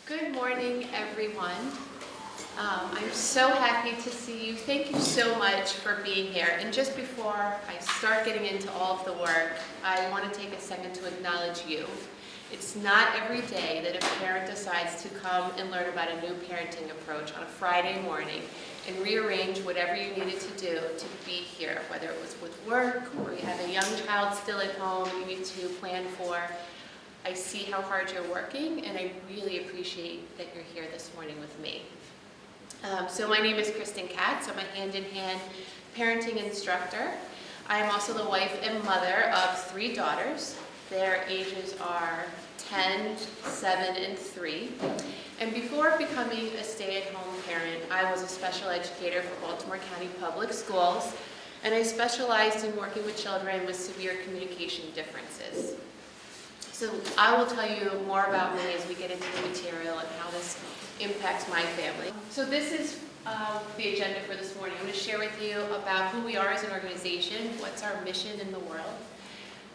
Good morning, everyone. I'm so happy to see you. Thank you so much for being here. And just before I start getting into all of the work, I want to take a second to acknowledge you. It's not every day that a parent decides to come and learn about a new parenting approach on a Friday morning and rearrange whatever you needed to do to be here, whether it was with work or you have a young child still at home you need to plan for. I see how hard you're working, and I really appreciate that you're here this morning with me. So my name is Kristan Kats. I'm a hand-in-hand parenting instructor. I'm also the wife and mother of 3 daughters. Their ages are 10, 7, and 3. And before becoming a stay-at-home parent, I was a special educator for Baltimore County Public Schools, and I specialized in working with children with severe communication differences. So I will tell you more about me as we get into the material and how this impacts my family. So this is the agenda for this morning. I'm going to share with you about who we are as an organization, what's our mission in the world.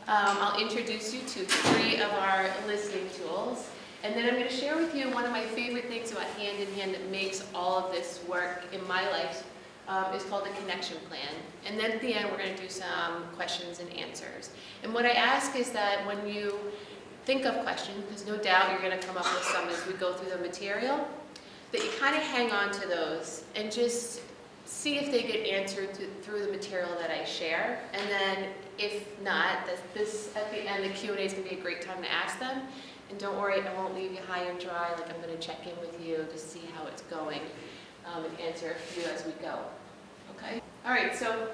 I'll introduce you to 3 of our listening tools. And then I'm going to share with you one of my favorite things about Hand in Hand that makes all of this work in my life. Is called the Connection Plan. And then at the end, we're going to do some questions and answers. And what I ask is that when you think of questions, because no doubt you're going to come up with some as we go through the material, that you kind of hang on to those and just see if they get answered through the material that I share. And then if not, this at the end, the Q&A is going to be a great time to ask them. And don't worry, I won't leave you high and dry. Like, I'm going to check in with you to see how it's going. And answer a few as we go. Okay? All right, so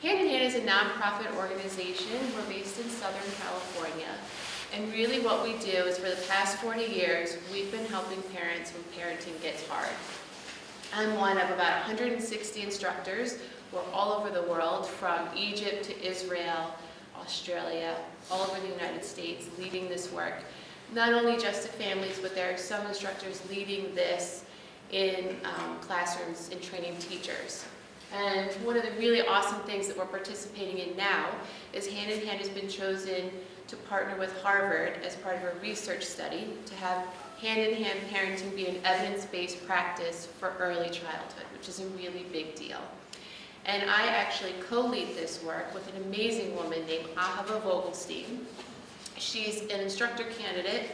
Hand in Hand is a nonprofit organization. We're based in Southern California. And really what we do is for the past 40 years, we've been helping parents when parenting gets hard. I'm one of about 160 instructors. We're all over the world, from Egypt to Israel, Australia, all over the United States, leading this work. Not only just to families, but there are some instructors leading this in classrooms and training teachers. And one of the really awesome things that we're participating in now is Hand in Hand has been chosen to partner with Harvard as part of a research study to have Hand in Hand parenting be an evidence-based practice for early childhood, which is a really big deal. And I actually co-lead this work with an amazing woman named Ahava Vogelstein. She's an instructor candidate,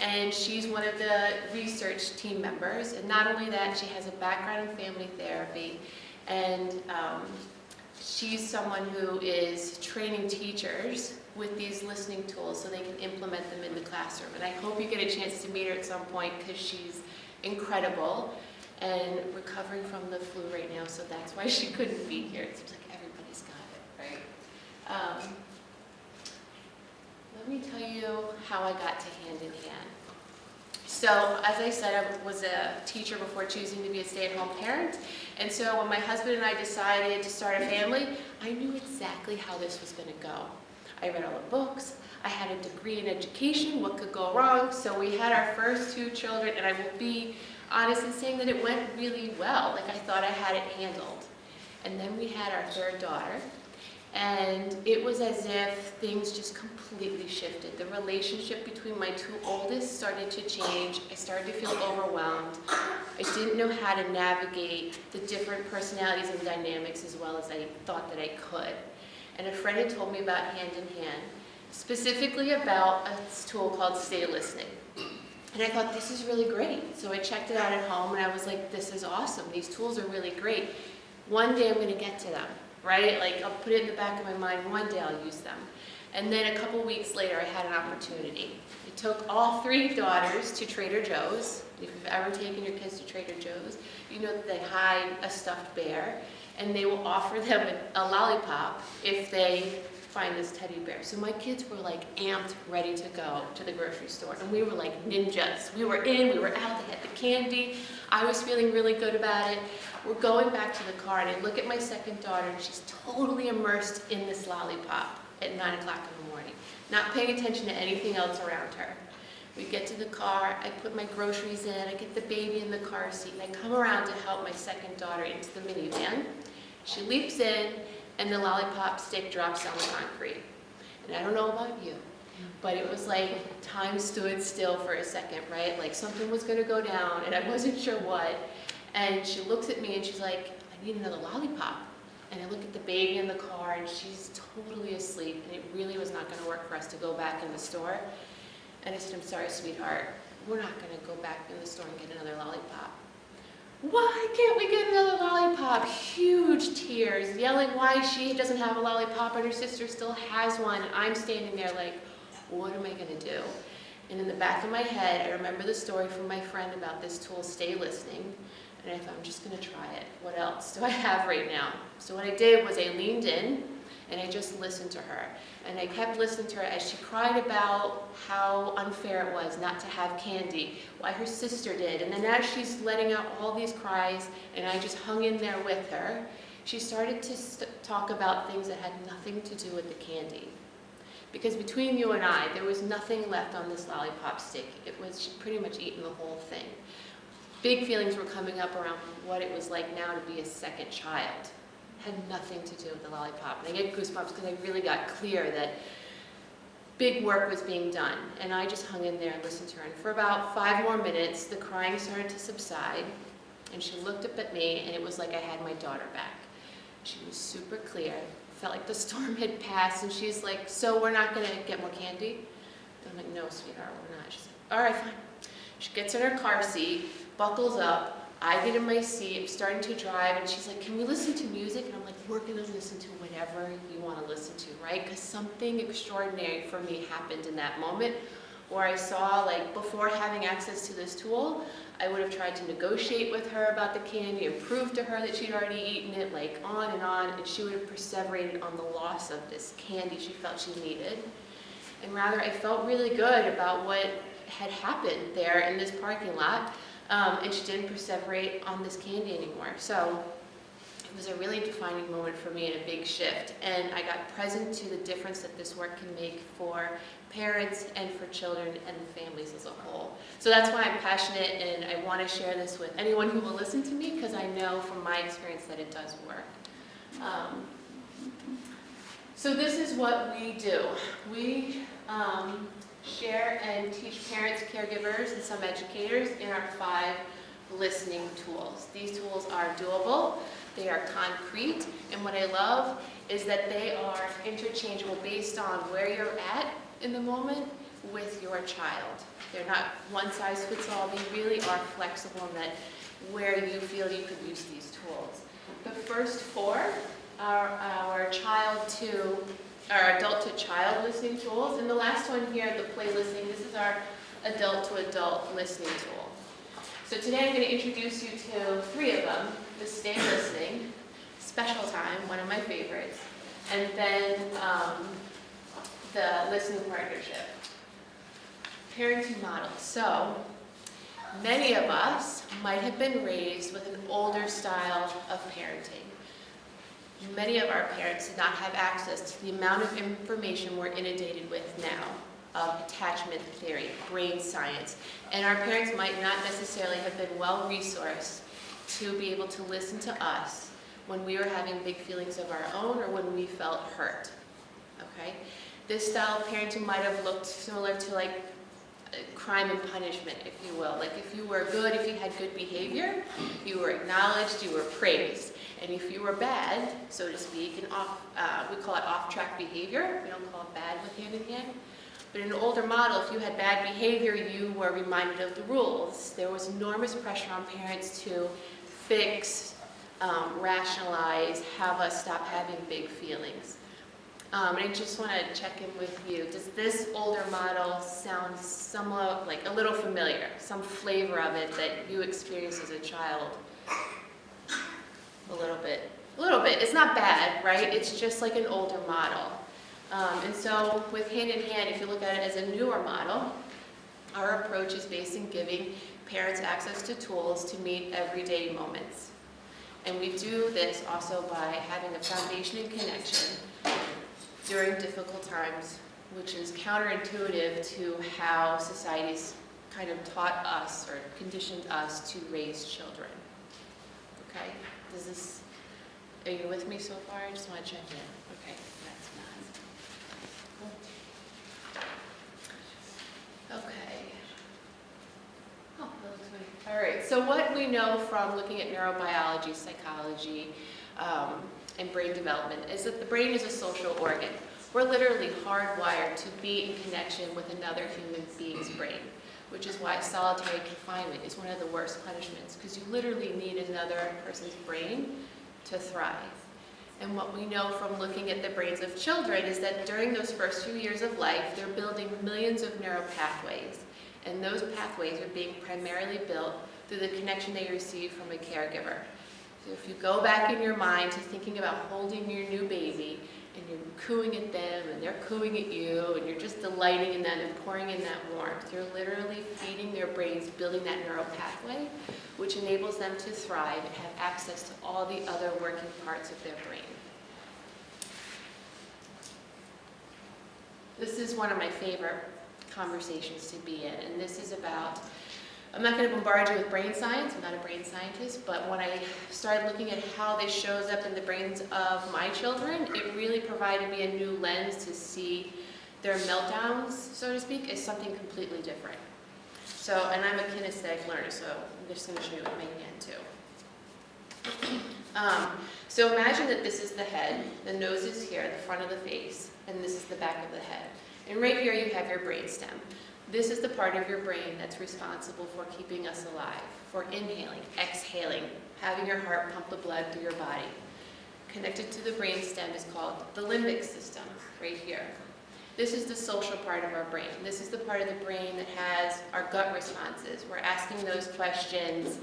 and she's one of the research team members. And not only that, she has a background in family therapy, and she's someone who is training teachers with these listening tools so they can implement them in the classroom. And I hope you get a chance to meet her at some point, because she's incredible and recovering from the flu right now, so that's why she couldn't be here. It seems like everybody's got it, right? Let me tell you how I got to Hand in Hand. So, as I said, I was a teacher before choosing to be a stay-at-home parent. And so when my husband and I decided to start a family, I knew exactly how this was going to go. I read all the books. I had a degree in education. What could go wrong? So we had our first 2 children, and I will be honest in saying that it went really well. Like, I thought I had it handled. And then we had our 3rd daughter. And it was as if things just completely shifted. The relationship between my 2 oldest started to change. I started to feel overwhelmed. I didn't know how to navigate the different personalities and dynamics as well as I thought that I could. And a friend had told me about Hand in Hand, specifically about a tool called Stay Listening. And I thought, this is really great. So I checked it out at home, and I was like, this is awesome. These tools are really great. One day I'm going to get to them. Right? Like, I'll put it in the back of my mind, one day I'll use them. And then a couple weeks later, I had an opportunity. It took all 3 daughters to Trader Joe's. If you've ever taken your kids to Trader Joe's, you know that they hide a stuffed bear, and they will offer them a lollipop if they find this teddy bear. So my kids were like amped, ready to go to the grocery store. And we were like ninjas. We were in, we were out, they had the candy. I was feeling really good about it. We're going back to the car, and I look at my 2nd daughter, and she's totally immersed in this lollipop at 9 o'clock in the morning, not paying attention to anything else around her. We get to the car, I put my groceries in, I get the baby in the car seat, and I come around to help my 2nd daughter into the minivan. She leaps in, and the lollipop stick drops on the concrete. And I don't know about you, But it was like time stood still for a second, right? Like something was gonna go down and I wasn't sure what. And she looks at me and she's like, I need another lollipop. And I look at the baby in the car and she's totally asleep and it really was not gonna work for us to go back in the store. And I said, I'm sorry, sweetheart, we're not gonna go back in the store and get another lollipop. Why can't we get another lollipop? Huge tears, yelling why she doesn't have a lollipop and her sister still has one. And I'm standing there like, what am I gonna do? And in the back of my head, I remember the story from my friend about this tool, Stay Listening. And I thought, I'm just gonna try it. What else do I have right now? So what I did was I leaned in and I just listened to her. And I kept listening to her as she cried about how unfair it was not to have candy, why her sister did. And then as she's letting out all these cries, and I just hung in there with her, she started to talk about things that had nothing to do with the candy. Because between you and I, there was nothing left on this lollipop stick. It was pretty much eaten the whole thing. Big feelings were coming up around what it was like now to be a second child. Had nothing to do with the lollipop. And I get goosebumps because I really got clear that big work was being done. And I just hung in there and listened to her. And for about 5 more minutes, the crying started to subside. And she looked up at me, and it was like I had my daughter back. She was super clear. Felt like the storm had passed. And she's like, so we're not going to get more candy? And I'm like, no, sweetheart, we're not. She's like, all right, fine. She gets in her car seat, buckles up. I get in my seat, I'm starting to drive, and she's like, can we listen to music? And I'm like, we're gonna listen to whatever you wanna listen to, right? Because something extraordinary for me happened in that moment where I saw, like, before having access to this tool, I would have tried to negotiate with her about the candy and prove to her that she'd already eaten it, like on, and she would have perseverated on the loss of this candy she felt she needed. And rather, I felt really good about what had happened there in this parking lot. And she didn't perseverate on this candy anymore. So it was a really defining moment for me and a big shift. And I got present to the difference that this work can make for parents and for children and the families as a whole. So that's why I'm passionate and I want to share this with anyone who will listen to me because I know from my experience that it does work. So this is what we do. We share and teach parents, caregivers, and some educators in our 5 listening tools. These tools are doable, they are concrete, and what I love is that they are interchangeable based on where you're at in the moment with your child. They're not one size fits all, they really are flexible in that where you feel you could use these tools. The first 4 are our adult to child listening tools, and the last one here, the play listening, this is our adult to adult listening tool. So today I'm going to introduce you to 3 of them, the Stay Listening, Special Time, one of my favorites, and then the Listening Partnership. Parenting models. So many of us might have been raised with an older style of parenting. Many of our parents did not have access to the amount of information we're inundated with now of attachment theory, brain science, and our parents might not necessarily have been well-resourced to be able to listen to us when we were having big feelings of our own or when we felt hurt, okay? This style of parenting might have looked similar to like crime and punishment, if you will. Like if you were good, if you had good behavior, you were acknowledged, you were praised. And if you were bad, so to speak, and we call it off-track behavior. We don't call it bad with hand in hand. But in an older model, if you had bad behavior, you were reminded of the rules. There was enormous pressure on parents to fix, rationalize, have us stop having big feelings. And I just want to check in with you. Does this older model sound somewhat, like a little familiar? Some flavor of it that you experienced as a child? A little bit. A little bit. It's not bad, right? It's just like an older model. And so with hand in hand, if you look at it as a newer model, our approach is based in giving parents access to tools to meet everyday moments. And we do this also by having a foundation in connection during difficult times, which is counterintuitive to how society's kind of taught us or conditioned us to raise children. Okay? Are you with me so far? I just want to check in. Okay, that's nice. Okay. Oh, that looks good. All right, so what we know from looking at neurobiology, psychology, and brain development is that the brain is a social organ. We're literally hardwired to be in connection with another human being's brain, which is why solitary confinement is one of the worst punishments, because you literally need another person's brain to thrive. And what we know from looking at the brains of children is that during those first few years of life, they're building millions of neural pathways. And those pathways are being primarily built through the connection they receive from a caregiver. So if you go back in your mind to thinking about holding your new baby, and you're cooing at them, and they're cooing at you, and you're just delighting in them and pouring in that warmth, you're literally feeding their brains, building that neural pathway, which enables them to thrive and have access to all the other working parts of their brain. This is one of my favorite conversations to be in, and this is about, I'm not going to bombard you with brain science, I'm not a brain scientist, but when I started looking at how this shows up in the brains of my children, it really provided me a new lens to see their meltdowns, so to speak, as something completely different. So, and I'm a kinesthetic learner, so I'm just going to show you with my hand too. So imagine that this is the head, the nose is here, the front of the face, and this is the back of the head. And right here you have your brainstem. This is the part of your brain that's responsible for keeping us alive, for inhaling, exhaling, having your heart pump the blood through your body. Connected to the brainstem is called the limbic system, right here. This is the social part of our brain. This is the part of the brain that has our gut responses. We're asking those questions,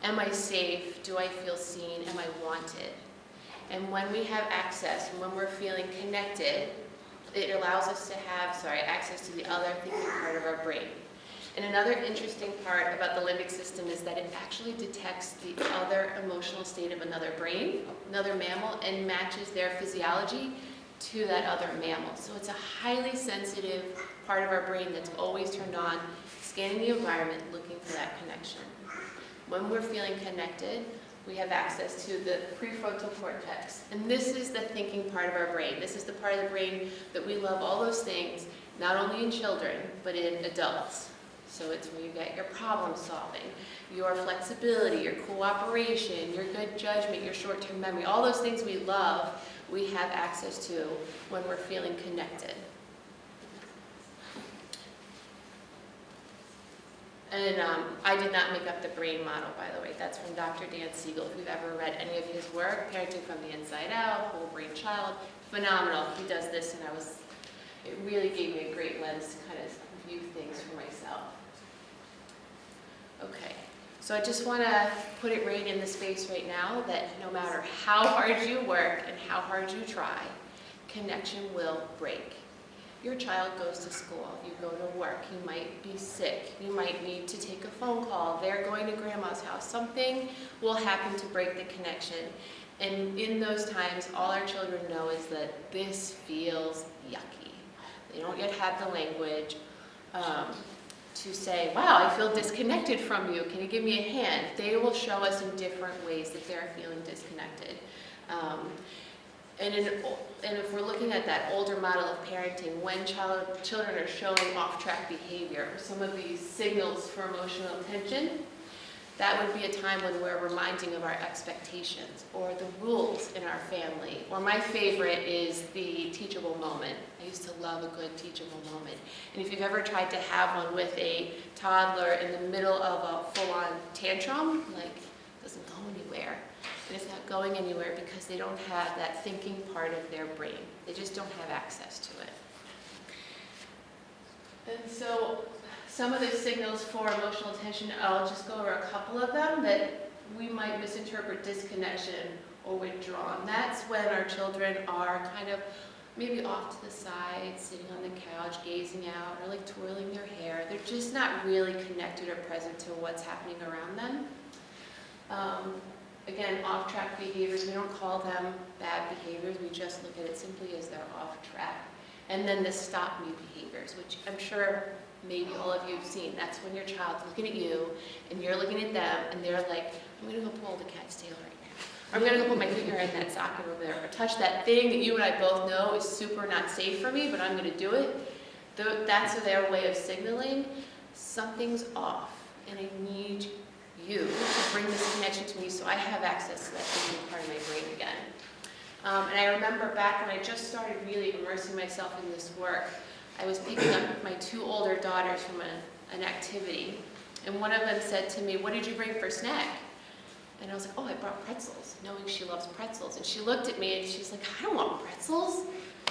am I safe? Do I feel seen? Am I wanted? And when we have access, and when we're feeling connected, it allows us to have, access to the other thinking part of our brain. And another interesting part about the limbic system is that it actually detects the other emotional state of another brain, another mammal, and matches their physiology to that other mammal. So it's a highly sensitive part of our brain that's always turned on, scanning the environment, looking for that connection. When we're feeling connected, we have access to the prefrontal cortex. And this is the thinking part of our brain. This is the part of the brain that we love all those things, not only in children, but in adults. So it's where you get your problem solving, your flexibility, your cooperation, your good judgment, your short-term memory. All those things we love, we have access to when we're feeling connected. And I did not make up the brain model, by the way. That's from Dr. Dan Siegel. If you've ever read any of his work, Parenting from the Inside Out, Whole Brain Child, phenomenal. He does this, and it really gave me a great lens to kind of view things for myself. Okay, so I just want to put it right in the space right now that no matter how hard you work and how hard you try, connection will break. Your child goes to school, you go to work, you might be sick, you might need to take a phone call, they're going to grandma's house. Something will happen to break the connection. And in those times, all our children know is that this feels yucky. They don't yet have the language to say, wow, I feel disconnected from you. Can you give me a hand? They will show us in different ways that they're feeling disconnected. And if we're looking at that older model of parenting, when children are showing off-track behavior, or some of these signals for emotional tension, that would be a time when we're reminding of our expectations or the rules in our family. Or my favorite is the teachable moment. I used to love a good teachable moment. And if you've ever tried to have one with a toddler in the middle of a full-on tantrum, like it doesn't go anywhere. And it's not going anywhere because they don't have that thinking part of their brain. They just don't have access to it. And so some of the signals for emotional tension, I'll just go over a couple of them that we might misinterpret disconnection or withdrawn. That's when our children are kind of maybe off to the side, sitting on the couch, gazing out, or like twirling their hair. They're just not really connected or present to what's happening around them. Again, off-track behaviors, we don't call them bad behaviors, we just look at it simply as they're off-track. And then the stop me behaviors, which I'm sure maybe all of you have seen. That's when your child's looking at you, and you're looking at them, and they're like, I'm gonna go pull the cat's tail right now. Or I'm gonna go put my finger in that socket over there, or touch that thing that you and I both know is super not safe for me, but I'm gonna do it. that's their way of signaling something's off, and I need you to bring this connection to me so I have access to that thinking part of my brain again. And I remember back when I just started really immersing myself in this work, I was picking up my 2 older daughters from an activity, and one of them said to me, "What did you bring for snack?" And I was like, "Oh, I brought pretzels," knowing she loves pretzels. And she looked at me and she's like, "I don't want pretzels.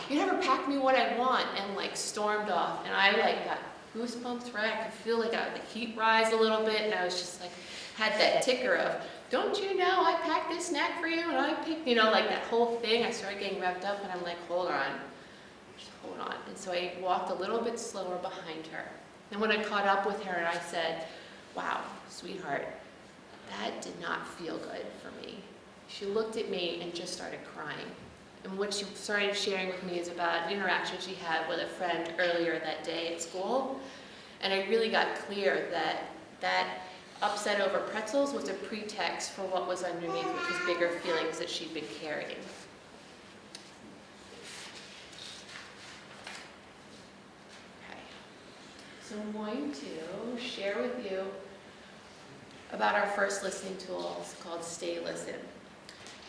You never pack me what I want," and like stormed off. And I like got goosebumps, right? I could feel like the heat rise a little bit, and I was just like, had that ticker of, "Don't you know I packed this snack for you?" And I picked, like that whole thing. I started getting revved up, and I'm like, hold on. And so I walked a little bit slower behind her. And when I caught up with her, and I said, "Wow, sweetheart, that did not feel good for me." She looked at me and just started crying. And what she started sharing with me is about an interaction she had with a friend earlier that day at school. And I really got clear that upset over pretzels was a pretext for what was underneath, which was bigger feelings that she'd been carrying. So I'm going to share with you about our first listening tool. It's called Stay Listen.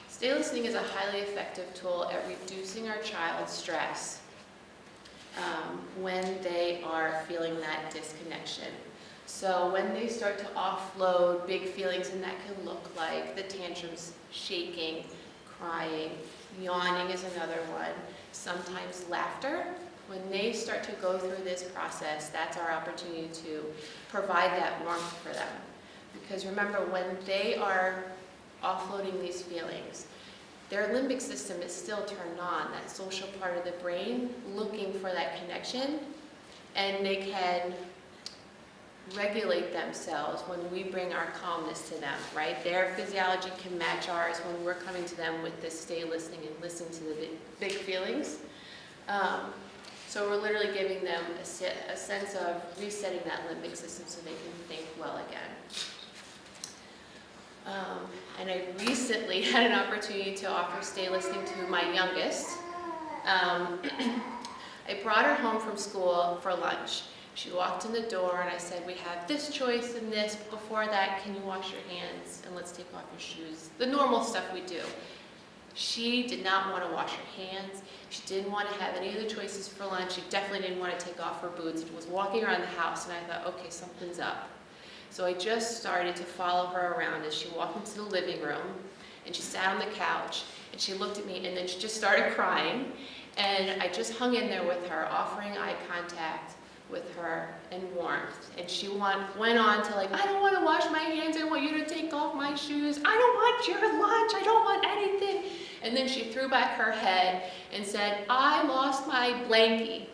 Stay Listening is a highly effective tool at reducing our child's stress when they are feeling that disconnection. So when they start to offload big feelings, and that can look like the tantrums, shaking, crying, yawning is another one, sometimes laughter. When they start to go through this process, that's our opportunity to provide that warmth for them. Because remember, when they are offloading these feelings, their limbic system is still turned on, that social part of the brain looking for that connection, and they can regulate themselves when we bring our calmness to them, right? Their physiology can match ours when we're coming to them with this stay listening and listen to the big feelings. So we're literally giving them a sense of resetting that limbic system so they can think well again. And I recently had an opportunity to offer stay listening to my youngest. I brought her home from school for lunch. She walked in the door and I said, "We have this choice and this. Before that, can you wash your hands and let's take off your shoes?" The normal stuff we do. She did not want to wash her hands. She didn't want to have any of the choices for lunch. She definitely didn't want to take off her boots. She was walking around the house, and I thought, okay, something's up. So I just started to follow her around as she walked into the living room, and she sat on the couch, and she looked at me, and then she just started crying. And I just hung in there with her, offering eye contact with her and warmth. And she went on to like, "I don't want to wash my hands. I want you to take off my shoes. I don't want your lunch. I don't want anything." And then she threw back her head and said, "I lost my blankie."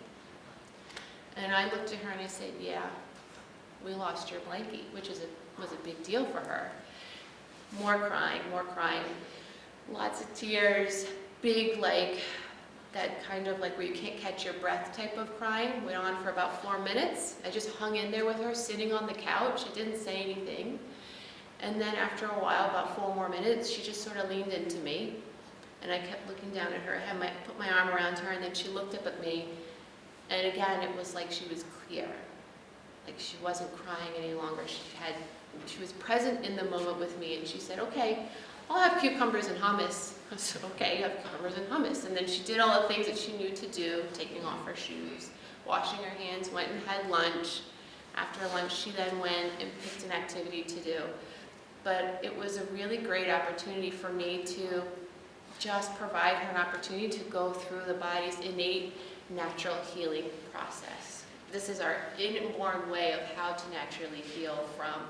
And I looked at her and I said, "Yeah, we lost your blankie," which was a big deal for her. More crying, lots of tears, big like that kind of like where you can't catch your breath type of crying. Went on for about 4 minutes. I just hung in there with her, sitting on the couch. I didn't say anything. And then after a while, about 4 more minutes, she just sort of leaned into me. And I kept looking down at her. I put my arm around her, and then she looked up at me. And again, it was like she was clear. Like she wasn't crying any longer. She was present in the moment with me, and she said, "Okay, I'll have cucumbers and hummus." I said, "Okay, you have cucumbers and hummus." And then she did all the things that she knew to do, taking off her shoes, washing her hands, went and had lunch. After lunch, she then went and picked an activity to do. But it was a really great opportunity for me to just provide her an opportunity to go through the body's innate natural healing process. This is our inborn way of how to naturally heal from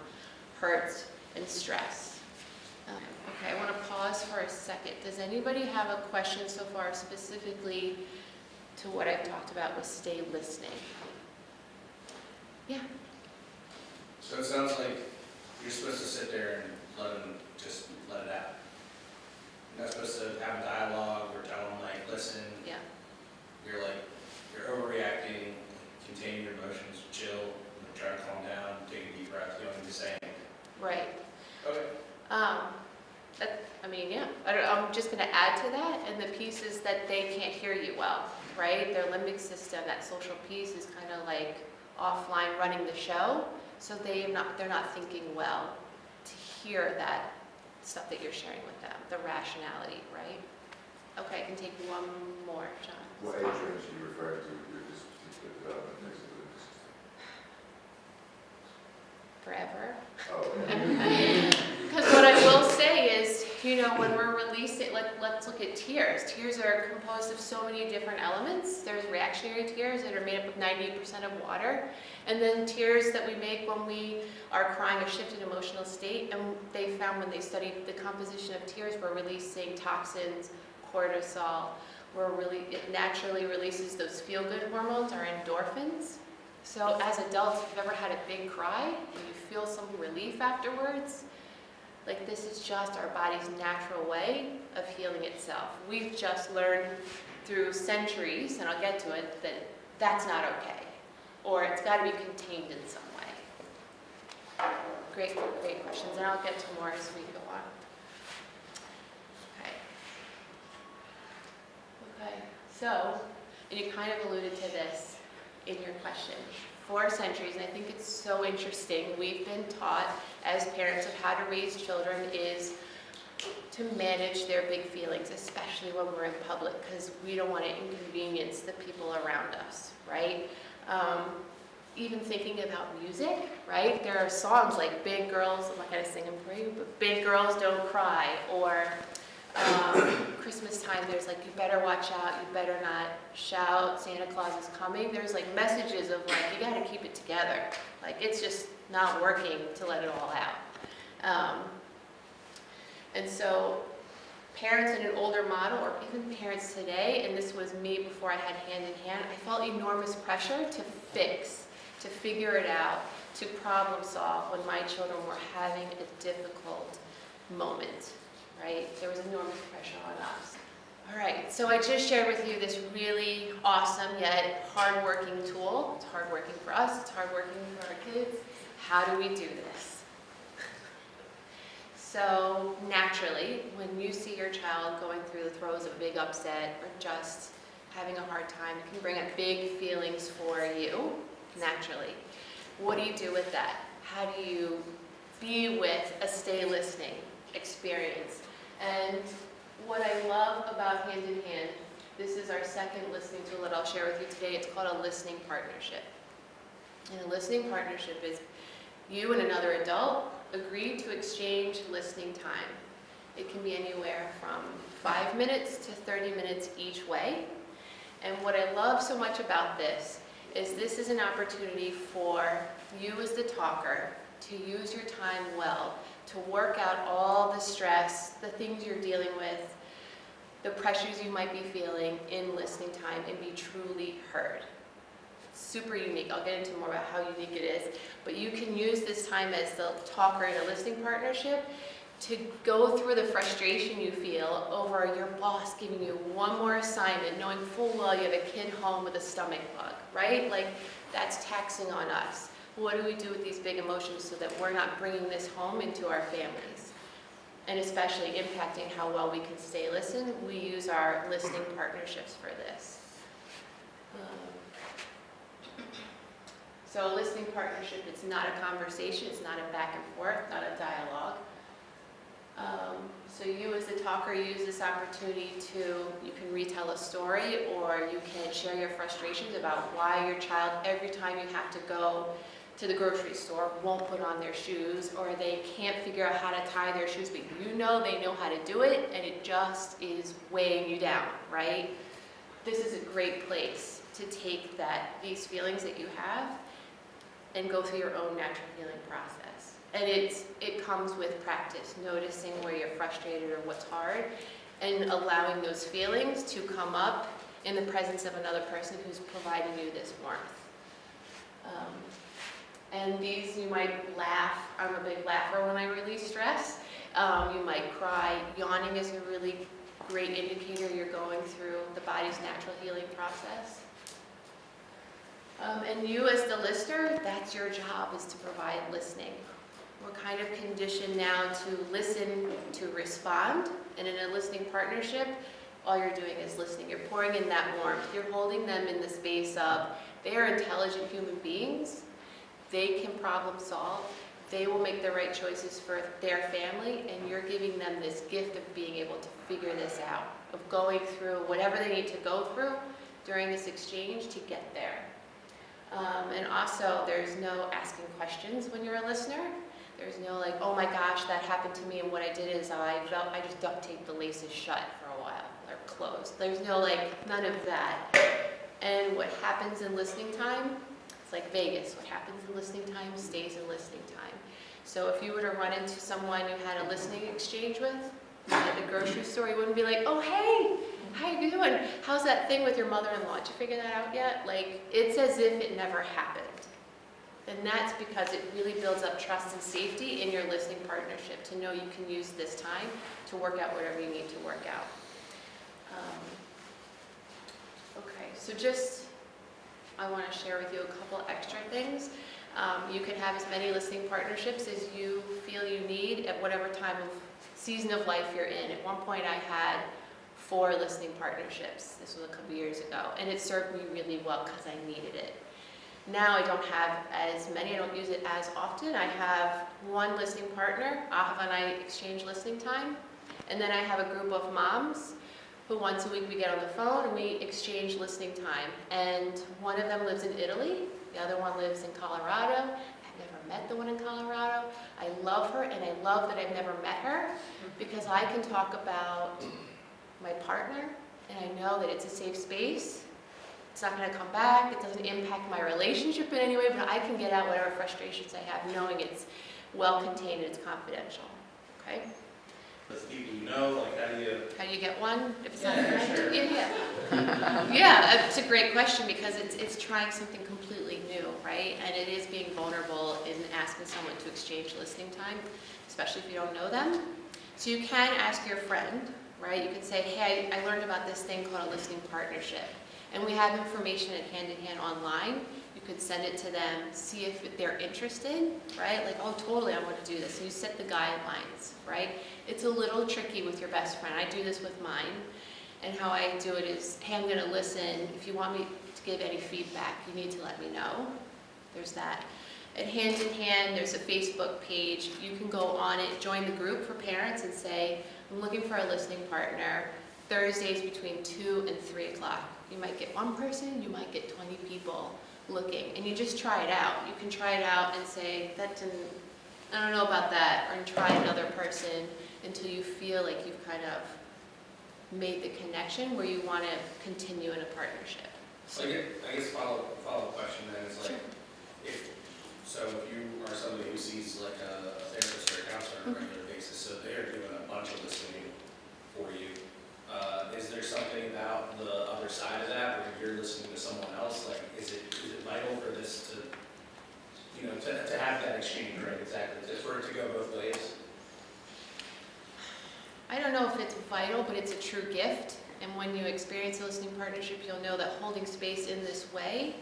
hurt and stress. Okay, I want to pause for a second. Does anybody have a question so far specifically to what I've talked about with stay listening? Yeah? So it sounds like you're supposed to sit there and let them just let it out. You're not supposed to have a dialogue or tell them like, "Listen." Yeah. You're overreacting, contain your emotions, chill, try to calm down, take a deep breath, you don't need to say anything. Right. Okay. I'm just going to add to that, and the piece is that they can't hear you well. right? Their limbic system, that social piece, is kind of like offline running the show, so they're not thinking well to hear that stuff that you're sharing with them, the rationality, right? Okay, I can take one more, John. What age range are you referring to with this particular development phase of the limbic system? Forever. Oh, Because what I will say is, when we're releasing, let's look at tears. Tears are composed of so many different elements. There's reactionary tears that are made up of 98% of water. And then tears that we make when we are crying a shifted emotional state. And they found when they studied the composition of tears, we're releasing toxins, cortisol. It naturally releases those feel-good hormones, our endorphins. So as adults, if you've ever had a big cry and you feel some relief afterwards, like this is just our body's natural way of healing itself. We've just learned through centuries, and I'll get to it, that that's not okay, or it's got to be contained in some way. Great questions, and I'll get to more as we go on. Okay, so, and you kind of alluded to this in your question. For centuries, and I think it's so interesting, we've been taught as parents of how to raise children is to manage their big feelings, especially when we're in public, because we don't want to inconvenience the people around us, right? Even thinking about music, right? There are songs like Big Girls, I'm not going to sing them for you, but Big Girls Don't Cry, or Christmas time, there's like, you better watch out, you better not shout, Santa Claus is coming. There's like messages of like, you gotta keep it together. Like, it's just not working to let it all out. And so parents in an older model, or even parents today, and this was me before I had Hand in Hand, I felt enormous pressure to fix, to figure it out, to problem solve when my children were having a difficult moment. Right? There was enormous pressure on us. All right, so I just shared with you this really awesome yet hardworking tool. It's hardworking for us, it's hardworking for our kids. How do we do this? So naturally, when you see your child going through the throes of a big upset or just having a hard time, it can bring up big feelings for you, naturally. What do you do with that? How do you be with a stay listening experience? And what I love about Hand in Hand, this is our second listening tool that I'll share with you today. It's called a listening partnership. And a listening partnership is you and another adult agree to exchange listening time. It can be anywhere from 5 minutes to 30 minutes each way. And what I love so much about this is an opportunity for you as the talker to use your time well, to work out all the stress, the things you're dealing with, the pressures you might be feeling in listening time, and be truly heard. It's super unique. I'll get into more about how unique it is, but you can use this time as the talker in a listening partnership to go through the frustration you feel over your boss giving you one more assignment, knowing full well you have a kid home with a stomach bug, right? Like, that's taxing on us. What do we do with these big emotions so that we're not bringing this home into our families? And especially impacting how well we can stay listened, we use our listening partnerships for this. So a listening partnership, it's not a conversation, it's not a back and forth, not a dialogue. So you as the talker use this opportunity you can retell a story, or you can share your frustrations about why your child, every time you have to go to the grocery store, won't put on their shoes, or they can't figure out how to tie their shoes, but they know how to do it, and it just is weighing you down, right? This is a great place to take these feelings that you have and go through your own natural healing process. And it comes with practice, noticing where you're frustrated or what's hard, and allowing those feelings to come up in the presence of another person who's providing you this warmth. And these, you might laugh. I'm a big laugher when I release stress. You might cry. Yawning is a really great indicator you're going through the body's natural healing process. And you as the listener, that's your job, is to provide listening. We're kind of conditioned now to listen to respond, and in a listening partnership, all you're doing is listening. You're pouring in that warmth. You're holding them in the space of they are intelligent human beings. They can problem solve. They will make the right choices for their family, and you're giving them this gift of being able to figure this out, of going through whatever they need to go through during this exchange to get there. And also, there's no asking questions when you're a listener. There's no like, oh my gosh, that happened to me, and what I did is I just duct taped the laces shut for a while, or closed. There's no like, none of that. And what happens in listening time, it's like Vegas. What happens in listening time stays in listening time. So if you were to run into someone you had a listening exchange with at the grocery store, you wouldn't be like, oh hey, how you doing? How's that thing with your mother-in-law? Did you figure that out yet? Like, it's as if it never happened. And that's because it really builds up trust and safety in your listening partnership to know you can use this time to work out whatever you need to work out. Okay, so just, I want to share with you a couple extra things. You can have as many listening partnerships as you feel you need at whatever time of season of life you're in. At one point I had 4 listening partnerships. This was a couple years ago, and it served me really well because I needed it. Now I don't have as many, I don't use it as often. I have 1 listening partner, Ahav and I exchange listening time, and then I have a group of moms who once a week we get on the phone and we exchange listening time. And one of them lives in Italy, the other one lives in Colorado. I've never met the one in Colorado. I love her, and I love that I've never met her because I can talk about my partner, and I know that it's a safe space. It's not going to come back. It doesn't impact my relationship in any way, but I can get out whatever frustrations I have, knowing it's well contained and it's confidential. Okay? With people you know, like How do you get one? If it's not Yeah, a friend? sure. Yeah. Yeah, it's a great question because it's trying something completely new, right? And it is being vulnerable in asking someone to exchange listening time, especially if you don't know them. So you can ask your friend, right? You can say, hey, I learned about this thing called a listening partnership. And we have information at Hand in Hand online. You could send it to them, see if they're interested, right? Like, oh, totally, I want to do this. And you set the guidelines, right? It's a little tricky with your best friend. I do this with mine. And how I do it is, hey, I'm going to listen. If you want me to give any feedback, you need to let me know. There's that. At Hand in Hand, there's a Facebook page. You can go on it, join the group for parents and say, I'm looking for a listening partner. Thursdays between 2 and 3 o'clock. You might get 1 person, you might get 20 people looking, and you just try it out. You can try it out and say, I don't know about that, or try another person until you feel like you've kind of made the connection where you want to continue in a partnership. So I guess follow question then is like, Sure. if you are somebody who sees like a therapist or a counselor on a regular basis, so they're doing a bunch of listening for you, is there something about the other side of that where you're listening to someone else? Like, is it vital for this to have that exchange, right? Exactly. For it to go both ways? I don't know if it's vital, but it's a true gift. And when you experience a listening partnership, you'll know that holding space in this way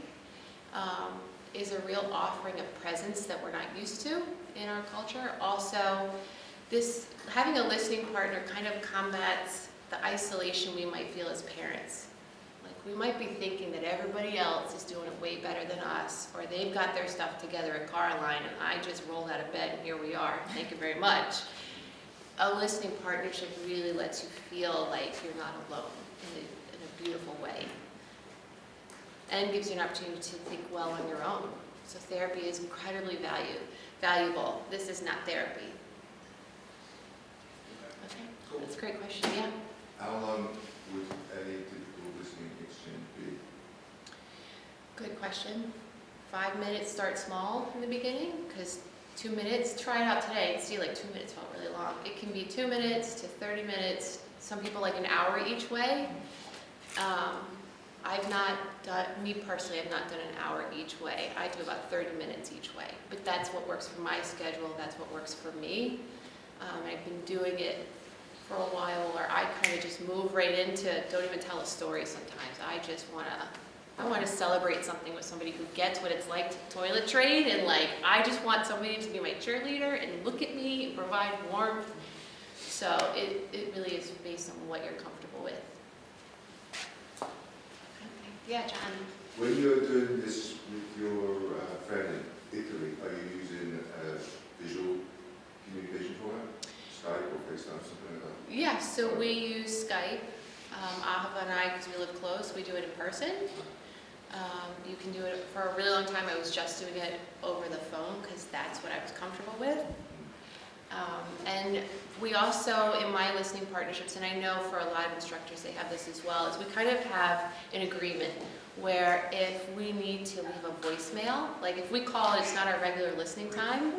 is a real offering of presence that we're not used to in our culture. Also, having a listening partner kind of combats the isolation we might feel as parents. Like, we might be thinking that everybody else is doing it way better than us, or they've got their stuff together at Caroline, and I just rolled out of bed and here we are. Thank you very much. A listening partnership really lets you feel like you're not alone in a beautiful way, and gives you an opportunity to think well on your own. So therapy is incredibly valuable. This is not therapy. Okay, Cool. that's a great question, yeah. How long would any typical listening exchange be? Good question. 5 minutes, start small in the beginning, because 2 minutes, try it out today and see, like 2 minutes felt really long. It can be 2 minutes to 30 minutes. Some people like an hour each way. Me personally, I've not done an hour each way. I do about 30 minutes each way. But that's what works for my schedule. That's what works for me. I've been doing it for a while where I kind of just move right into, don't even tell a story sometimes. I want to celebrate something with somebody who gets what it's like to toilet train, and like, I just want somebody to be my cheerleader and look at me and provide warmth. So it really is based on what you're comfortable with. Yeah, John. When you're doing this with your friend in Italy, are you using visual communication format? Skype or FaceTime, something like that? Yeah, so we use Skype. Ahava and I, because we live close, we do it in person. You can do it for a really long time. I was just doing it over the phone because that's what I was comfortable with. And we also, in my listening partnerships, and I know for a lot of instructors they have this as well, is we kind of have an agreement where if we need to leave a voicemail, like if we call and it's not our regular listening time,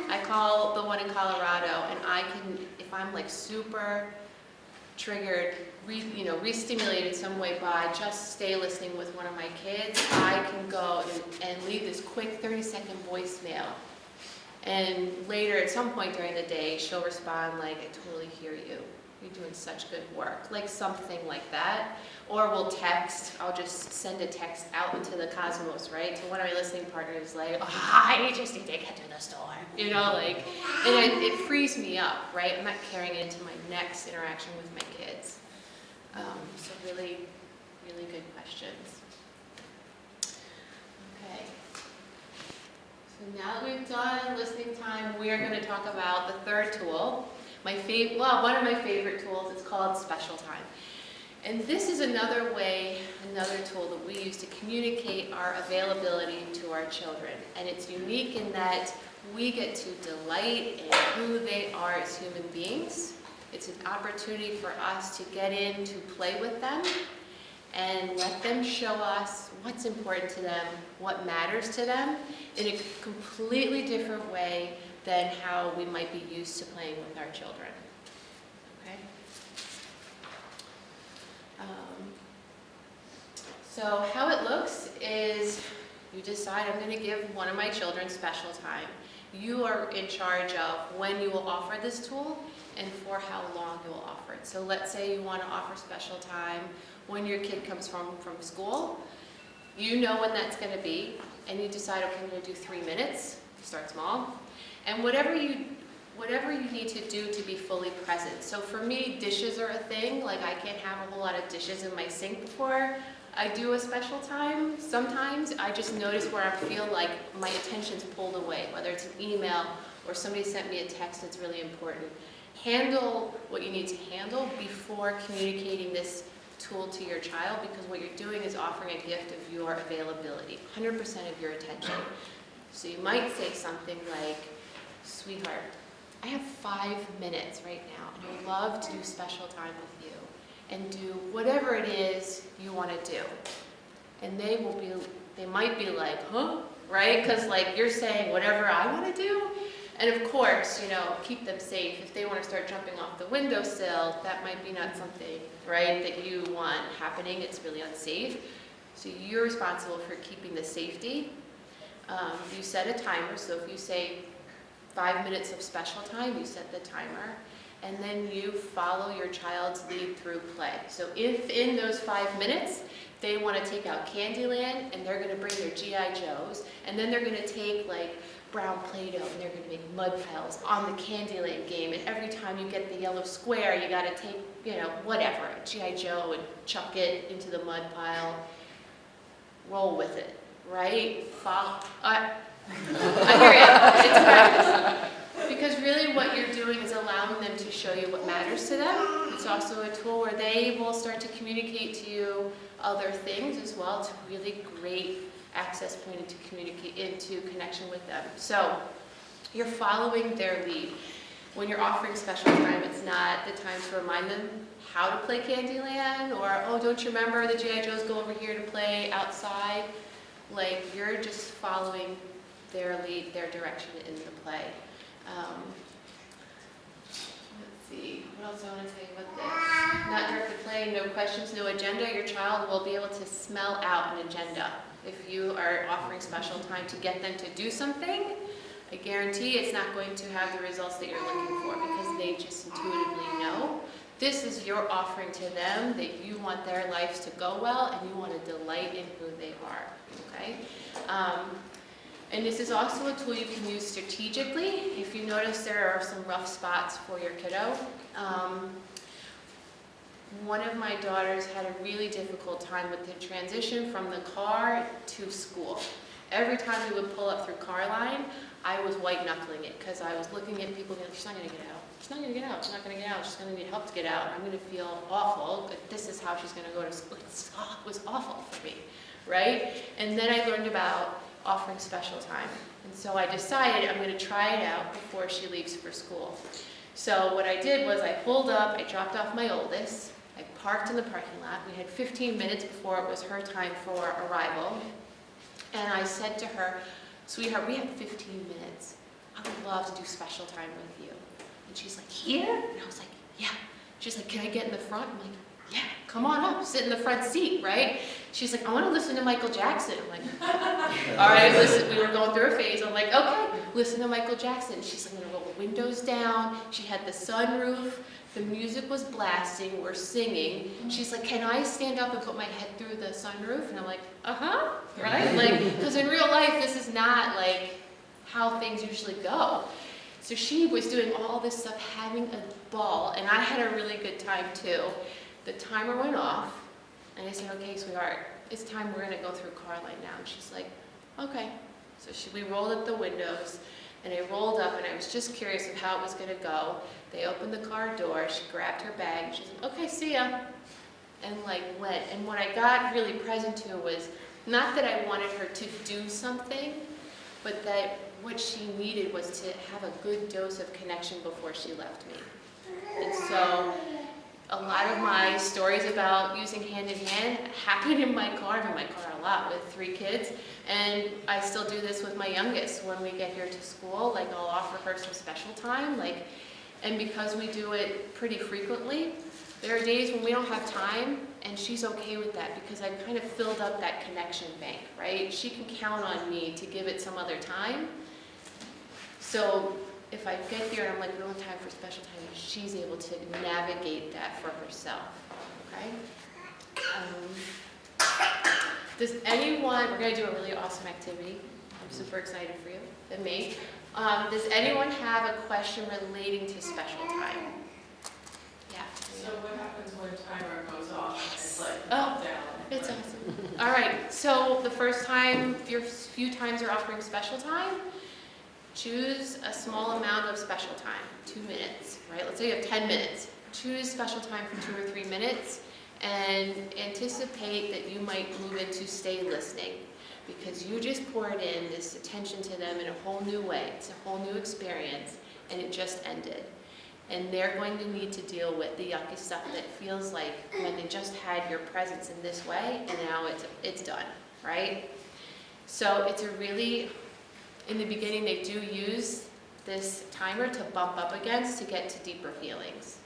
I call the one in Colorado and I can, if I'm like super triggered, re-stimulated some way by just stay listening with one of my kids, I can go and leave this quick 30-second voicemail. And later, at some point during the day, she'll respond like, I totally hear you. You're doing such good work. Like something like that. Or we'll text. I'll just send a text out into the cosmos, right? To one of my listening partners, like, oh, I just need to get to the store. You know, like, and it frees me up, right? I'm not carrying it into my next interaction with my kids. So really, really good questions. Okay. So now that we've done listening time, we are going to talk about the third tool. One of my favorite tools is called special time. And this is another tool that we use to communicate our availability to our children. And it's unique in that we get to delight in who they are as human beings. It's an opportunity for us to get in to play with them and let them show us what's important to them, what matters to them, in a completely different way than how we might be used to playing with our children. Okay? So how it looks is you decide, I'm going to give one of my children special time. You are in charge of when you will offer this tool and for how long you will offer it. So let's say you want to offer special time when your kid comes home from school. You know when that's going to be, and you decide, okay, I'm going to do 3 minutes. Start small. And whatever you need to do to be fully present. So for me, dishes are a thing. Like I can't have a whole lot of dishes in my sink before I do a special time. Sometimes I just notice where I feel like my attention's pulled away, whether it's an email or somebody sent me a text that's really important. Handle what you need to handle before communicating this tool to your child, because what you're doing is offering a gift of your availability, 100% of your attention. So you might say something like, sweetheart, I have 5 minutes right now, and I would love to do special time with you and do whatever it is you want to do. And they might be like, huh? Right? Because like you're saying whatever I want to do. And of course, keep them safe. If they want to start jumping off the windowsill, that might be not something, right, that you want happening. It's really unsafe. So you're responsible for keeping the safety. You set a timer. So if you say 5 minutes of special time, you set the timer. And then you follow your child's lead through play. So if in those 5 minutes, they want to take out Candyland and they're going to bring their G.I. Joes, and then they're going to take like brown Play-Doh and they're going to make mud piles on the Candyland game, and every time you get the yellow square, you got to take, whatever, a G.I. Joe and chuck it into the mud pile. Roll with it, right? I hear you. It's practice. Because really what you're doing is allowing them to show you what matters to them. It's also a tool where they will start to communicate to you other things as well. It's a really great access point into connection with them. So you're following their lead. When you're offering special time, it's not the time to remind them how to play Candyland, or, oh, don't you remember the G.I. Joes go over here to play outside? Like, you're just following their lead, their direction in the play. Let's see, what else I want to tell you about this? Not directed play, no questions, no agenda. Your child will be able to smell out an agenda. If you are offering special time to get them to do something, I guarantee it's not going to have the results that you're looking for, because they just intuitively know. This is your offering to them that you want their lives to go well and you want to delight in who they are, okay? And this is also a tool you can use strategically. If you notice there are some rough spots for your kiddo, one of my daughters had a really difficult time with the transition from the car to school. Every time we would pull up through car line, I was white knuckling it because I was looking at people going, she's not going to get out. She's not going to get out. She's not going to get out. She's going to need help to get out. I'm going to feel awful. But this is how she's going to go to school. It was awful for me, right? And then I learned about offering special time. And so I decided I'm going to try it out before she leaves for school. So what I did was I pulled up, I dropped off my oldest, I parked in the parking lot. We had 15 minutes before it was her time for arrival. And I said to her, sweetheart, we have 15 minutes. I would love to do special time with you. And she's like, here? And I was like, yeah. She's like, can I get in the front? I'm like, yeah, come on up, sit in the front seat, right? She's like, I want to listen to Michael Jackson. I'm like, all right, listen, we were going through a phase. I'm like, okay, listen to Michael Jackson. She's like, I'm going to roll the windows down. She had the sunroof. The music was blasting. We're singing. She's like, can I stand up and put my head through the sunroof? And I'm like, uh-huh, right? Like, because in real life, this is not like how things usually go. So she was doing all this stuff, having a ball, and I had a really good time too. The timer went off, and I said, okay, sweetheart, it's time, we're gonna go through car line now. And she's like, okay. So we rolled up the windows, and I rolled up, and I was just curious of how it was gonna go. They opened the car door, she grabbed her bag, and she's like, okay, see ya. And like went, and what I got really present to was, not that I wanted her to do something, but that what she needed was to have a good dose of connection before she left me. And so, a lot of my stories about using hand in hand happen in my car. I'm in my car a lot with 3 kids, and I still do this with my youngest when we get here to school. Like, I'll offer her some special time, and because we do it pretty frequently, there are days when we don't have time, and she's okay with that because I've kind of filled up that connection bank, right? She can count on me to give it some other time. So if I get here and I'm like, we don't have time for special time, she's able to navigate that for herself, okay? Does anyone, we're gonna do a really awesome activity. I'm super excited for you and me. Does anyone have a question relating to special time? Yeah. So what happens when timer goes off? It's like Oh, down. it's awesome. All right, so the first time, your few times you're offering special time, choose a small amount of special time, 2 minutes, right? Let's say you have 10 minutes. Choose special time for 2 or 3 minutes and anticipate that you might move into stay listening because you just poured in this attention to them in a whole new way. It's a whole new experience and it just ended. And they're going to need to deal with the yucky stuff that feels like when they just had your presence in this way and now it's done, right? So it's a really, in the beginning they do use this timer to bump up against to get to deeper feelings.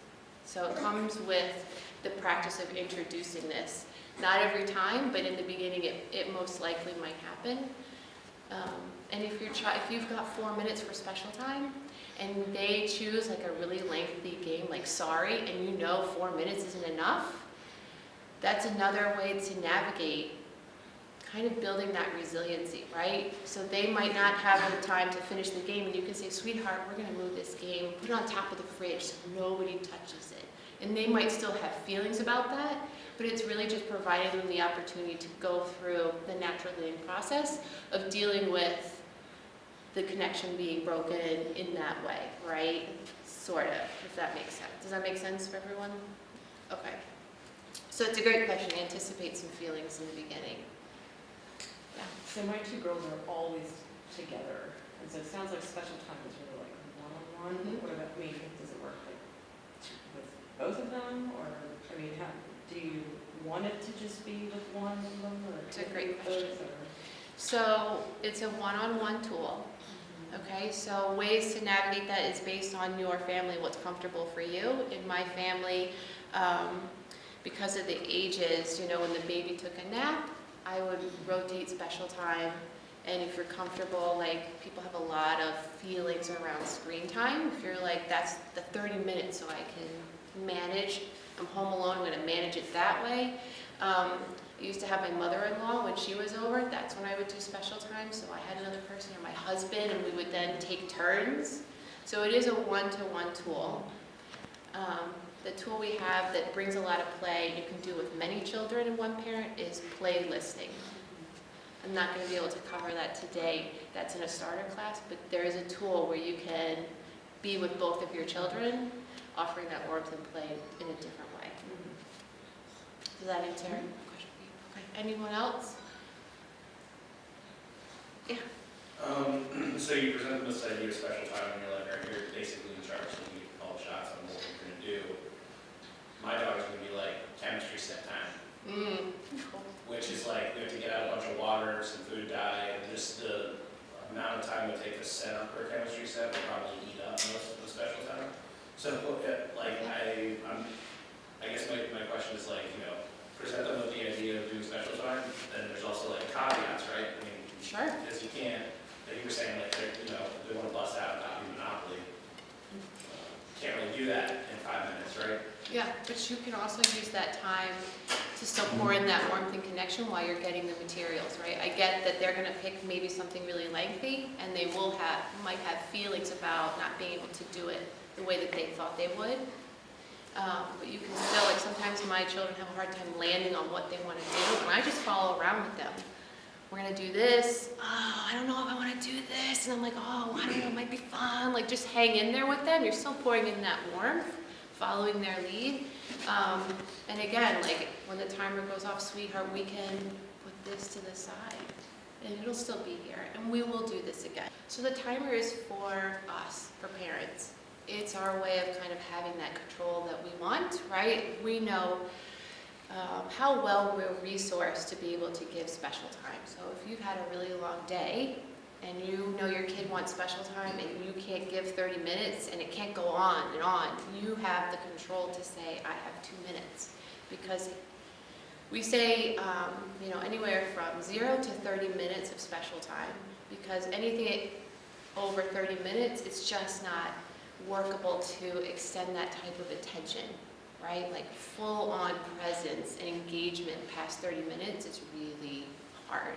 So it comes with the practice of introducing this. Not every time, but in the beginning it most likely might happen. And if you've got 4 minutes for special time, and they choose like a really lengthy game like sorry, and you know 4 minutes isn't enough, that's another way to navigate kind of building that resiliency, right? So they might not have the time to finish the game, and you can say, sweetheart, we're gonna move this game, put it on top of the fridge so nobody touches it. And they might still have feelings about that, but it's really just providing them the opportunity to go through the natural healing process of dealing with the connection being broken in that way, right? Sort of, if that makes sense. Does that make sense for everyone? Okay. So it's a great question. Anticipate some feelings in the beginning. Yeah. So my 2 girls are always together, and so it sounds like special time is really like one-on-one. Mhm. What about me? Does it work like with both of them, or I mean, do you want it to just be with one of them, or It's a great both, question. or? So it's a one-on-one tool. Okay, so ways to navigate that is based on your family, what's comfortable for you. In my family, because of the ages, you know, when the baby took a nap, I would rotate special time. And if you're comfortable, like people have a lot of feelings around screen time. If you're like, that's the 30 minutes so I can manage, I'm home alone, I'm gonna manage it that way. I used to have my mother-in-law when she was over, that's when I would do special time. So I had another person or my husband and we would then take turns. So it is a one-to-one tool. The tool we have that brings a lot of play, you can do with many children and one parent, is play listening. I'm not going to be able to cover that today. That's in a starter class, but there is a tool where you can be with both of your children, offering that warmth and play in a different way. Does that answer your question? Okay. Anyone else? Yeah. So you present them this idea of special time, and you're like, all right, you're basically in charge, so you call the shots on what we're going to do. My daughter's going to be like, chemistry set time. Cool. Which is like, we have to get out a bunch of water, some food dye, and just the amount of time it takes to set up her chemistry set will probably eat up most of the special time. So, like, I guess my question is like, present them with the idea of doing special time, then there's also like caveats, right? I mean, Sure. because you can't, like you were saying, like, they want to bust out and copy Monopoly. Can't really do that in 5 minutes, right? Yeah, but you can also use that time to still pour in that warmth and connection while you're getting the materials, right? I get that they're going to pick maybe something really lengthy, and they might have feelings about not being able to do it the way that they thought they would. But you can still, like, sometimes my children have a hard time landing on what they want to do, and I just follow around with them. We're going to do this. Oh, I don't know if I want to do this. And I'm like, oh, I don't know, it might be fun. Like, just hang in there with them. You're still pouring in that warmth, following their lead. And again, like, when the timer goes off, sweetheart, we can put this to the side. And it'll still be here. And we will do this again. So the timer is for us, for parents. It's our way of kind of having that control that we want, right? We know how well we're resourced to be able to give special time. So if you've had a really long day and you know your kid wants special time and you can't give 30 minutes and it can't go on and on, you have the control to say, I have 2 minutes. Because we say, anywhere from 0 to 30 minutes of special time, because anything over 30 minutes, it's just not workable to extend that type of attention. Right? Like full-on presence and engagement past 30 minutes is really hard.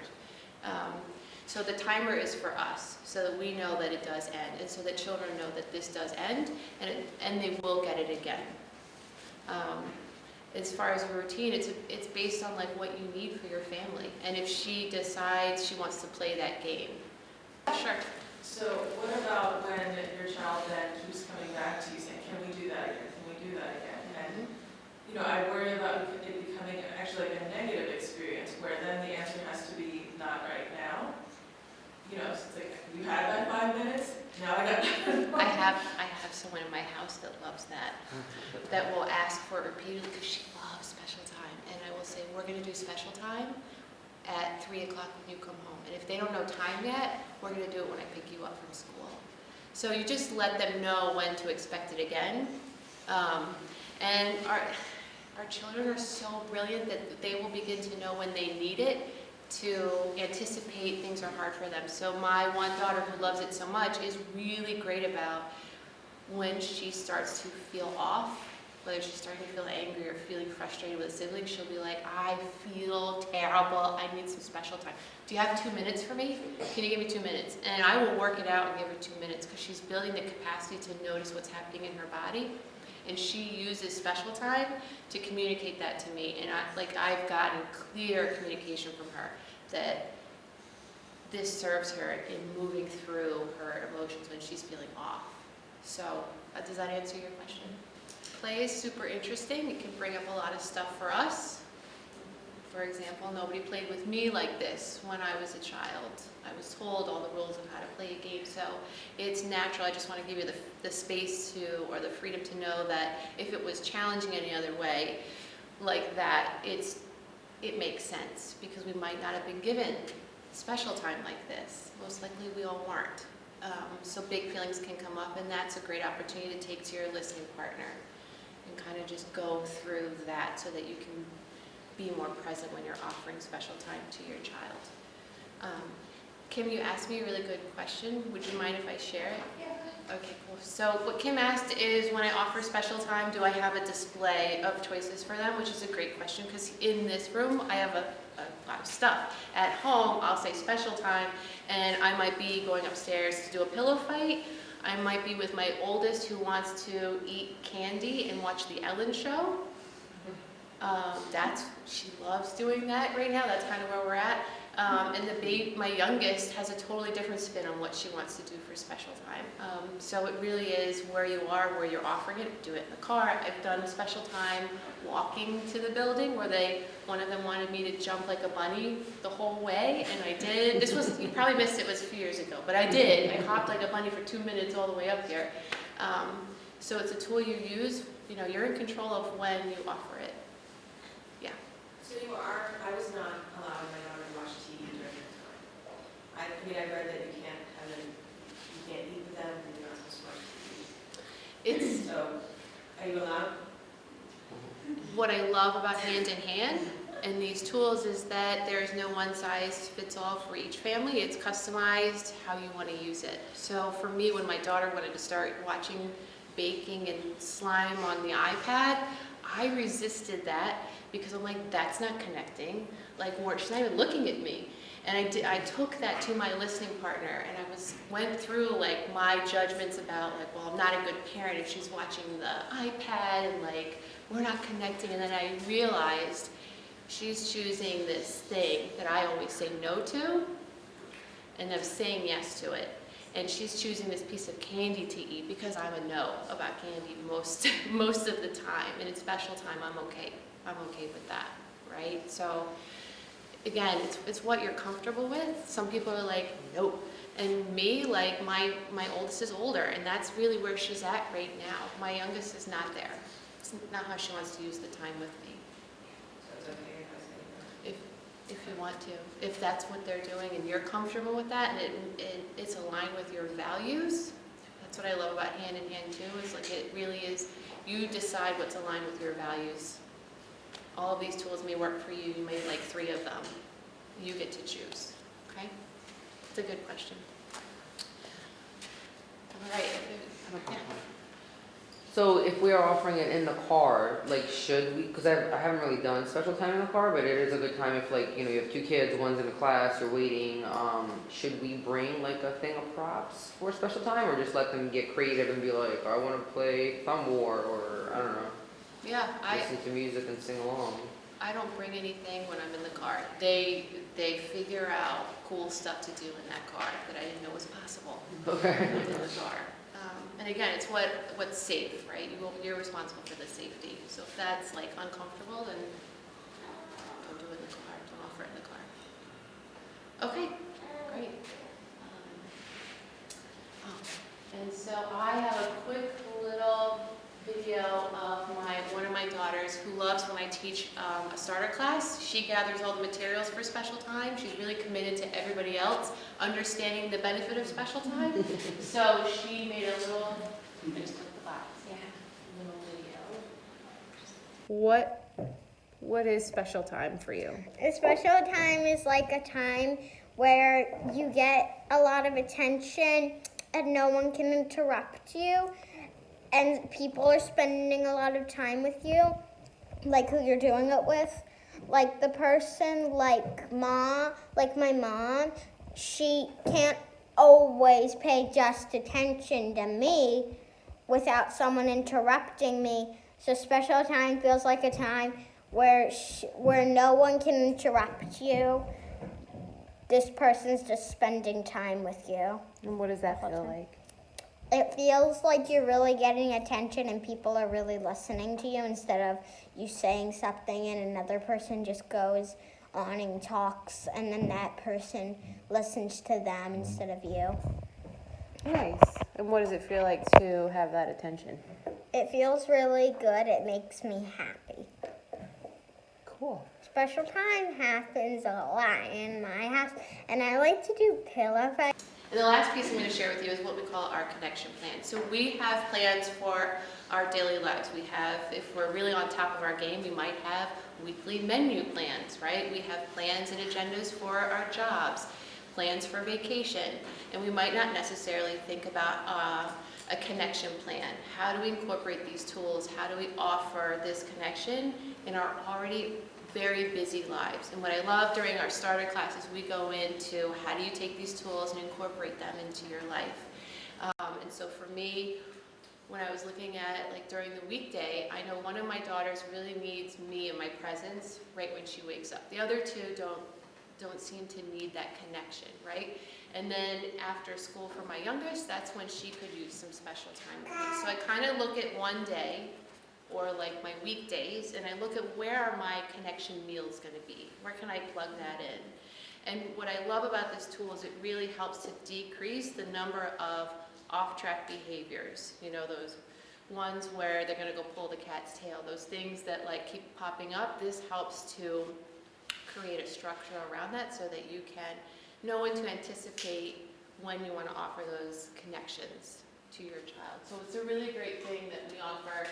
So the timer is for us, so that we know that it does end, and so that children know that this does end, and they will get it again. As far as your routine, it's based on like what you need for your family, and if she decides she wants to play that game. Sure. So what about when your child then keeps coming back to you saying, can we do that again? Can we do that again? And, I worry about it becoming actually like a negative experience where then the answer has to be not right now. So it's like, you had that 5 minutes, now I got I have someone in my house that loves that will ask for it repeatedly because she loves special time. And I will say, we're going to do special time at 3 o'clock when you come home. And if they don't know time yet, we're going to do it when I pick you up from school. So you just let them know when to expect it again. And our children are so brilliant that they will begin to know when they need it, to anticipate things are hard for them. So my one daughter who loves it so much is really great about when she starts to feel off, whether she's starting to feel angry or feeling frustrated with a sibling, she'll be like, I feel terrible, I need some special time. Do you have 2 minutes for me? Can you give me 2 minutes? And I will work it out and give her 2 minutes because she's building the capacity to notice what's happening in her body. And she uses special time to communicate that to me. And I've gotten clear communication from her that this serves her in moving through her emotions when she's feeling off. So does that answer your question? Play is super interesting. It can bring up a lot of stuff for us. For example, nobody played with me like this when I was a child. I was told all the rules of how to play a game, so it's natural. I just want to give you the space to, or the freedom to know that if it was challenging any other way like that, it makes sense, because we might not have been given special time like this. Most likely we all weren't. So big feelings can come up, and that's a great opportunity to take to your listening partner and kind of just go through that so that you can be more present when you're offering special time to your child. Kim, you asked me a really good question. Would you mind if I share it? Yeah. Okay, cool. So what Kim asked is, when I offer special time, do I have a display of choices for them? Which is a great question, because in this room, I have a lot of stuff. At home, I'll say special time, and I might be going upstairs to do a pillow fight. I might be with my oldest who wants to eat candy and watch the Ellen show. She loves doing that right now. That's kind of where we're at. And my youngest has a totally different spin on what she wants to do for special time. So it really is where you are, where you're offering it. Do it in the car. I've done special time walking to the building where one of them wanted me to jump like a bunny the whole way, and I did. You probably missed it, it was a few years ago, but I did. I hopped like a bunny for 2 minutes all the way up here. So it's a tool you use. You're in control of when you offer it. So I was not allowing my daughter to watch TV during that time. I read that you can't eat with them, and you're not supposed to watch TV. So, are you allowed? What I love about Hand in Hand and these tools is that there is no one size fits all for each family. It's customized how you want to use it. So for me, when my daughter wanted to start watching baking and slime on the iPad, I resisted that because I'm like, that's not connecting. Like, she's not even looking at me. And I took that to my listening partner, and I went through like my judgments about like, well, I'm not a good parent if she's watching the iPad and like we're not connecting. And then I realized she's choosing this thing that I always say no to, and I'm saying yes to it. And she's choosing this piece of candy to eat because I'm a no about candy most of the time. And it's special time, I'm okay with that, right? So again, it's what you're comfortable with. Some people are like, nope. And me, like my oldest is older, and that's really where she's at right now. My youngest is not there. It's not how she wants to use the time with me. So it's okay if I say no? If you want to. If that's what they're doing and you're comfortable with that and it's aligned with your values, that's what I love about Hand in Hand too, is like it really is, you decide what's aligned with your values. All of these tools may work for you. You may like 3 of them. You get to choose, okay? It's a good question. All right. Yeah. So if we are offering it in the car, like should we, because I haven't really done special time in the car, but it is a good time if like, you have 2 kids, one's in a class, you're waiting, should we bring like a thing of props for special time or just let them get creative and be like, I want to play Thumb War or I don't know, Yeah, listen to music and sing along? I don't bring anything when I'm in the car. They figure out cool stuff to do in that car that I didn't know was possible Okay. in the car. And again, it's what's safe, right? You're responsible for the safety. So if that's like uncomfortable, then don't do it in the car. Don't offer it in the car. Okay, great. And so I have a quick little video of one of my daughters who loves when I teach a starter class. She gathers all the materials for special time. She's really committed to everybody else understanding the benefit of special time. So she made a little, I just clicked the box, yeah, little video. What is special time for you? A special time is like a time where you get a lot of attention and no one can interrupt you. And people are spending a lot of time with you, like who you're doing it with. Like the person, like my mom, she can't always pay just attention to me without someone interrupting me. So special time feels like a time where no one can interrupt you. This person's just spending time with you. And what does that feel like? It feels like you're really getting attention and people are really listening to you instead of you saying something and another person just goes on and talks and then that person listens to them instead of you. Nice. And what does it feel like to have that attention? It feels really good. It makes me happy. Cool. Special time happens a lot in my house and I like to do pillow fights. And the last piece I'm going to share with you is what we call our connection plan. So we have plans for our daily lives. We have, if we're really on top of our game, we might have weekly menu plans, right? We have plans and agendas for our jobs, plans for vacation, and we might not necessarily think about a connection plan. How do we incorporate these tools? How do we offer this connection in our already very busy lives? And what I love during our starter classes, we go into how do you take these tools and incorporate them into your life. And And so for me, when I was looking at like during the weekday, I know one of my daughters really needs me and my presence right when she wakes up. The other two don't seem to need that connection, right? And then after school for my youngest, that's when she could use some special time with me. So I kind of look at one day or like my weekdays, and I look at where are my connection meals going to be? Where can I plug that in? And what I love about this tool is it really helps to decrease the number of off-track behaviors. You know, those ones where they're going to go pull the cat's tail, those things that like keep popping up. This helps to create a structure around that so that you can know when to anticipate when you want to offer those connections to your child. So it's a really great thing that we offer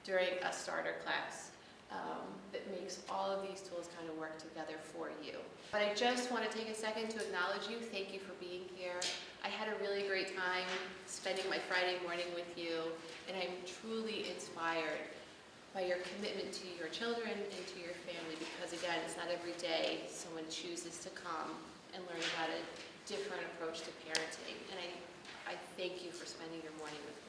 during a starter class that makes all of these tools kind of work together for you. But I just want to take a second to acknowledge you. Thank you for being here. I had a really great time spending my Friday morning with you, and I'm truly inspired by your commitment to your children and to your family, because again, it's not every day someone chooses to come and learn about a different approach to parenting. And I thank you for spending your morning with me.